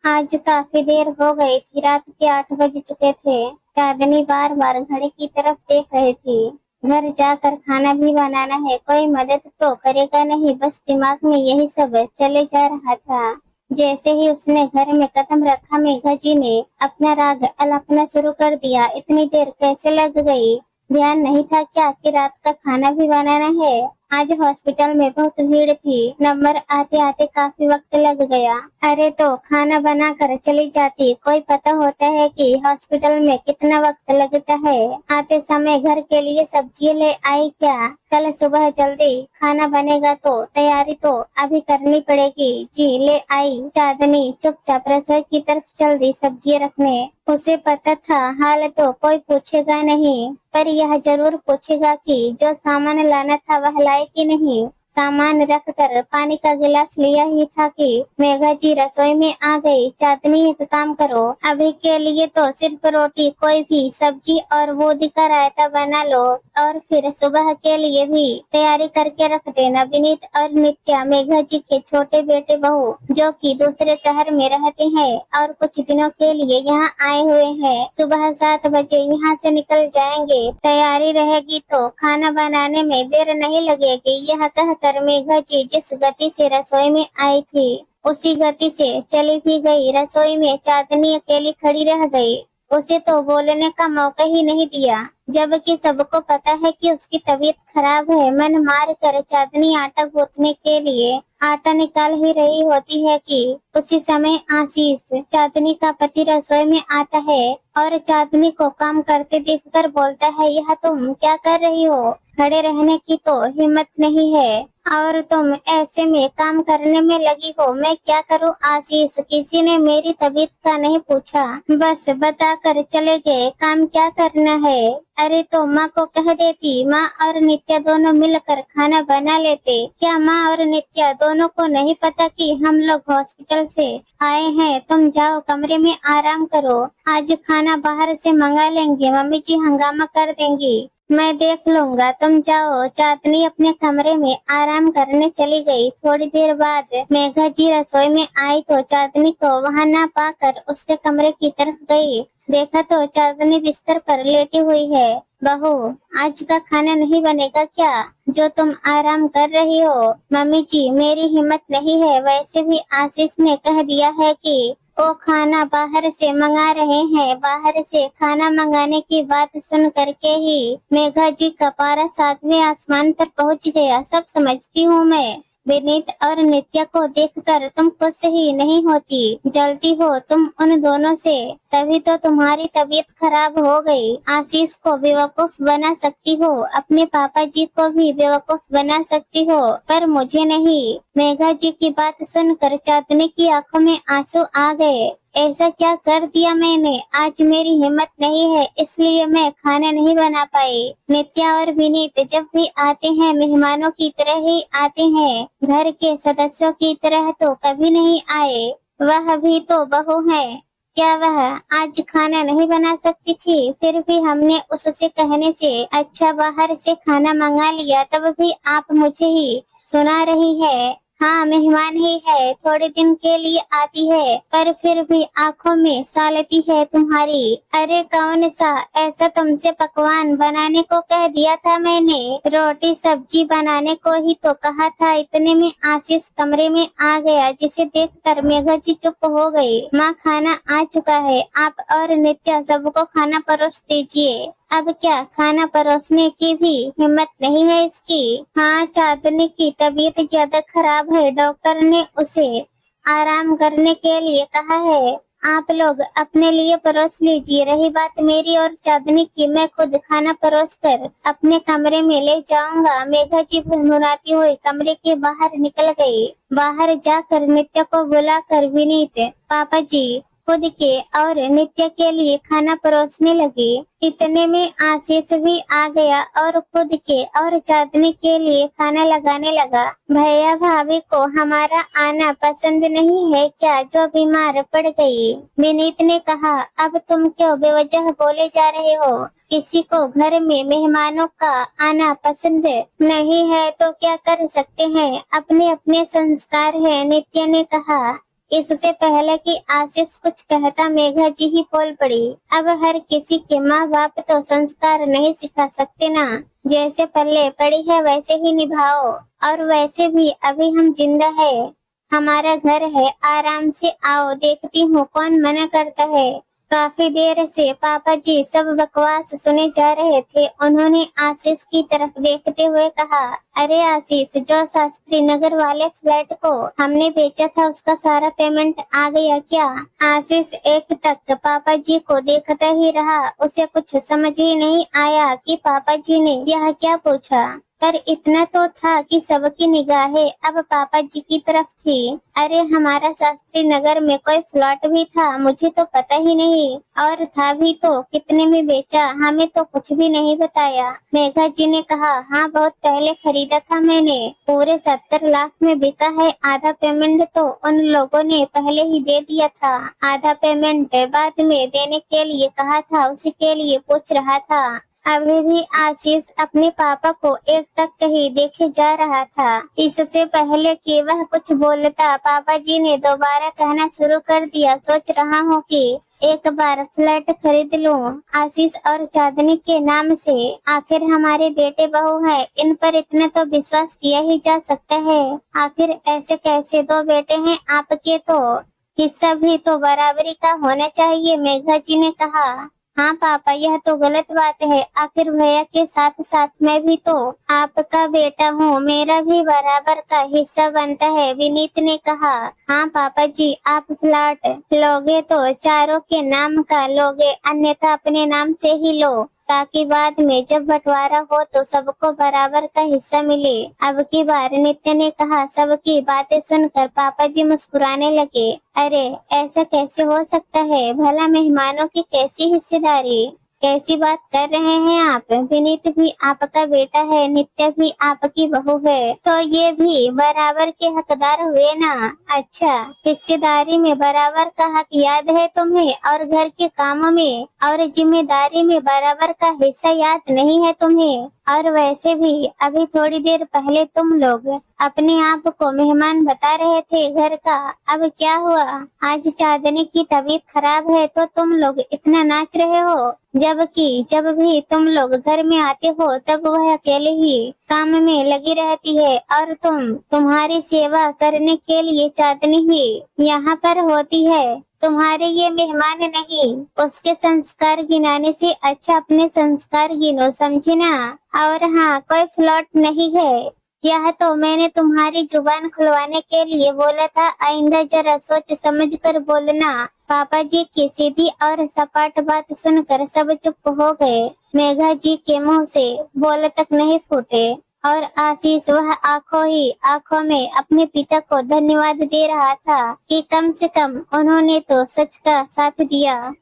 आज काफी देर हो गई थी, रात के 8 बज चुके थे। चांदनी बार बार घड़ी की तरफ देख रही थी। घर जाकर खाना भी बनाना है, कोई मदद तो करेगा नहीं, बस दिमाग में यही सब चले जा रहा था। जैसे ही उसने घर में कदम रखा, मेघा जी ने अपना राग अलापना शुरू कर दिया। इतनी देर कैसे लग गई, ध्यान नहीं था क्या कि रात का खाना भी बनाना है। आज हॉस्पिटल में बहुत भीड़ थी, नंबर आते आते काफी वक्त लग गया। अरे तो खाना बना कर चली जाती, कोई पता होता है कि हॉस्पिटल में कितना वक्त लगता है। आते समय घर के लिए सब्जी ले आई क्या? कल सुबह जल्दी खाना बनेगा तो तैयारी तो अभी करनी पड़ेगी। जी ले आई। चांदनी चुपचाप रसोई की तरफ चल दी सब्जी रखने। उसे पता था हाल तो कोई पूछेगा नहीं, पर यह जरूर पूछेगा कि जो सामान लाना था वह लाए कि नहीं। सामान रख कर पानी का गिलास लिया ही था कि मेघा जी रसोई में आ गई। चांदनी एक काम करो, अभी के लिए तो सिर्फ रोटी, कोई भी सब्जी और बूंदी का रायता बना लो, और फिर सुबह के लिए भी तैयारी करके रख देना। विनीत और नित्या मेघा जी के छोटे बेटे बहू, जो कि दूसरे शहर में रहते हैं और कुछ दिनों के लिए यहाँ आए हुए हैं, सुबह 7 बजे यहाँ से निकल जाएंगे। तैयारी रहेगी तो खाना बनाने में देर नहीं लगेगी। यह कहकर मेघा जी जिस गति से रसोई में आई थी, उसी गति से चली भी गई। रसोई में चांदनी अकेली खड़ी रह गई। उसे तो बोलने का मौका ही नहीं दिया, जबकि सबको पता है कि उसकी तबीयत खराब है। मन मार कर चांदनी आटा गूंथने के लिए आटा निकाल ही रही होती है कि उसी समय आशीष, चांदनी का पति, रसोई में आता है और चांदनी को काम करते देखकर बोलता है, यह तुम क्या कर रही हो? खड़े रहने की तो हिम्मत नहीं है और तुम ऐसे में काम करने में लगी हो। मैं क्या करूं आशीष? किसी ने मेरी तबीयत का नहीं पूछा, बस बता कर चले गए। काम क्या करना है? अरे तो माँ को कह देती, माँ और नित्या दोनों मिलकर खाना बना लेते। क्या माँ और नित्या दोनों को नहीं पता कि हम लोग हॉस्पिटल से आए हैं? तुम जाओ कमरे में आराम करो, आज खाना बाहर से मंगा लेंगे, मम्मी जी हंगामा कर देंगी, मैं देख लूंगा, तुम जाओ। चांदनी अपने कमरे में आराम करने चली गई। थोड़ी देर बाद मेघा जी रसोई में आई तो चांदनी को वहां ना पाकर उसके कमरे की तरफ गई। देखा तो चांदनी बिस्तर पर लेटी हुई है। बहू, आज का खाना नहीं बनेगा क्या, जो तुम आराम कर रही हो? मम्मी जी मेरी हिम्मत नहीं है, वैसे भी आशीष ने कह दिया है कि वो खाना बाहर से मंगा रहे हैं। बाहर से खाना मंगाने की बात सुन करके ही मेघा जी का पारा 7वें आसमान पर पहुंच गया। सब समझती हूँ मैं। विनीत और नित्या को देखकर तुम खुश ही नहीं होती, जलती हो तुम उन दोनों से, तभी तो तुम्हारी तबीयत खराब हो गई। आशीष को बेवकूफ बना सकती हो, अपने पापा जी को भी बेवकूफ बना सकती हो, पर मुझे नहीं। मेघा जी की बात सुनकर चांदनी की आंखों में आंसू आ गए। ऐसा क्या कर दिया मैंने? आज मेरी हिम्मत नहीं है, इसलिए मैं खाना नहीं बना पाई। नित्या और विनीत जब भी आते हैं मेहमानों की तरह ही आते हैं, घर के सदस्यों की तरह तो कभी नहीं आए। वह भी तो बहू है, क्या वह आज खाना नहीं बना सकती थी? फिर भी हमने उससे कहने से अच्छा बाहर से खाना मंगा लिया, तब भी आप मुझे ही सुना रही है। हाँ मेहमान ही है, थोड़े दिन के लिए आती है, पर फिर भी आंखों में सालती है तुम्हारी। अरे कौन सा ऐसा तुमसे पकवान बनाने को कह दिया था मैंने? रोटी सब्जी बनाने को ही तो कहा था। इतने में आशीष कमरे में आ गया, जिसे देखकर मेघा जी चुप हो गई। माँ खाना आ चुका है, आप और नित्या सबको खाना परोस दीजिए। अब क्या खाना परोसने की भी हिम्मत नहीं है इसकी? हाँ चांदनी की तबीयत ज्यादा खराब है, डॉक्टर ने उसे आराम करने के लिए कहा है। आप लोग अपने लिए परोस लीजिए। रही बात मेरी और चांदनी की, मैं खुद खाना परोस कर अपने कमरे में ले जाऊंगा। मेघा जी मुनमुनाती हुई कमरे के बाहर निकल गई। बाहर जाकर नित्या को बुलाकर विनीत पापा जी खुद के और नित्या के लिए खाना परोसने लगी। इतने में आशीष भी आ गया और खुद के और चांदनी के लिए खाना लगाने लगा। भैया भाभी को हमारा आना पसंद नहीं है क्या, जो बीमार पड़ गई? विनीत ने कहा, अब तुम क्यों बेवजह बोले जा रहे हो? किसी को घर में मेहमानों का आना पसंद नहीं है तो क्या कर सकते हैं, अपने अपने संस्कार है। नित्या ने कहा, इससे पहले कि आशीष कुछ कहता मेघा जी ही बोल पड़ी। अब हर किसी के माँ बाप तो संस्कार नहीं सिखा सकते ना। जैसे पल्ले पड़ी है वैसे ही निभाओ। और वैसे भी अभी हम जिंदा है, हमारा घर है, आराम से आओ, देखती हूँ कौन मना करता है। काफी देर से पापा जी सब बकवास सुने जा रहे थे। उन्होंने आशीष की तरफ देखते हुए कहा, अरे आशीष, जो शास्त्री नगर वाले फ्लैट को हमने बेचा था उसका सारा पेमेंट आ गया क्या? आशीष एक टक पापा जी को देखता ही रहा। उसे कुछ समझ ही नहीं आया कि पापा जी ने यह क्या पूछा, पर इतना तो था कि सबकी निगाहें अब पापा जी की तरफ थी। अरे हमारा शास्त्री नगर में कोई फ्लैट भी था, मुझे तो पता ही नहीं, और था भी तो कितने में बेचा, हमें तो कुछ भी नहीं बताया। मेघा जी ने कहा, हाँ बहुत पहले खरीदा था मैंने, पूरे 70 लाख में बिका है। आधा पेमेंट तो उन लोगों ने पहले ही दे दिया था, आधा पेमेंट बाद में देने के लिए कहा था, उसी के लिए पूछ रहा था। अभी भी आशीष अपने पापा को एक टक ही देखे जा रहा था। इससे पहले कि वह कुछ बोलता, पापा जी ने दोबारा कहना शुरू कर दिया, सोच रहा हूँ कि एक बार फ्लैट खरीद लूं आशीष और चांदनी के नाम से। आखिर हमारे बेटे बहू है, इन पर इतना तो विश्वास किया ही जा सकता है। आखिर ऐसे कैसे दो बेटे हैं आपके, तो हिस्सा भी तो बराबरी का होना चाहिए। मेघा जी ने कहा, हाँ पापा, यह तो गलत बात है। आखिर भैया के साथ साथ मैं भी तो आपका बेटा हूँ, मेरा भी बराबर का हिस्सा बनता है। विनीत ने कहा, हाँ पापा जी, आप फ्लैट लोगे तो चारों के नाम का लोगे, अन्यथा अपने नाम से ही लो, ताकि बाद में जब बंटवारा हो तो सबको बराबर का हिस्सा मिले। अब की बार नित्य ने कहा। सबकी बातें सुनकर पापा जी मुस्कुराने लगे। अरे ऐसा कैसे हो सकता है, भला मेहमानों की कैसी हिस्सेदारी, कैसी बात कर रहे हैं आप? विनीत भी आपका बेटा है, नित्य भी आपकी बहू है, तो ये भी बराबर के हकदार हुए ना। अच्छा, हिस्सेदारी में बराबर का हक याद है तुम्हें, और घर के कामों में और जिम्मेदारी में बराबर का हिस्सा याद नहीं है तुम्हें? और वैसे भी अभी थोड़ी देर पहले तुम लोग अपने आप को मेहमान बता रहे थे घर का। अब क्या हुआ? आज चांदनी की तबीयत खराब है तो तुम लोग इतना नाच रहे हो, जबकि जब भी तुम लोग घर में आते हो तब वह अकेले ही काम में लगी रहती है, और तुम्हारी सेवा करने के लिए चांदनी ही यहाँ पर होती है। तुम्हारे ये मेहमान नहीं, उसके संस्कार गिनाने से अच्छा अपने संस्कार गिनो, समझे ना? और हाँ, कोई फ्लॉट नहीं है, यह तो मैंने तुम्हारी जुबान खुलवाने के लिए बोला था। आइंदा जरा सोच समझ कर बोलना। पापा जी की सीधी और सपाट बात सुनकर सब चुप हो गए। मेघा जी के मुंह से बोल तक नहीं फूटे, और आशीष वह आंखों में अपने पिता को धन्यवाद दे रहा था कि कम से कम उन्होंने तो सच का साथ दिया।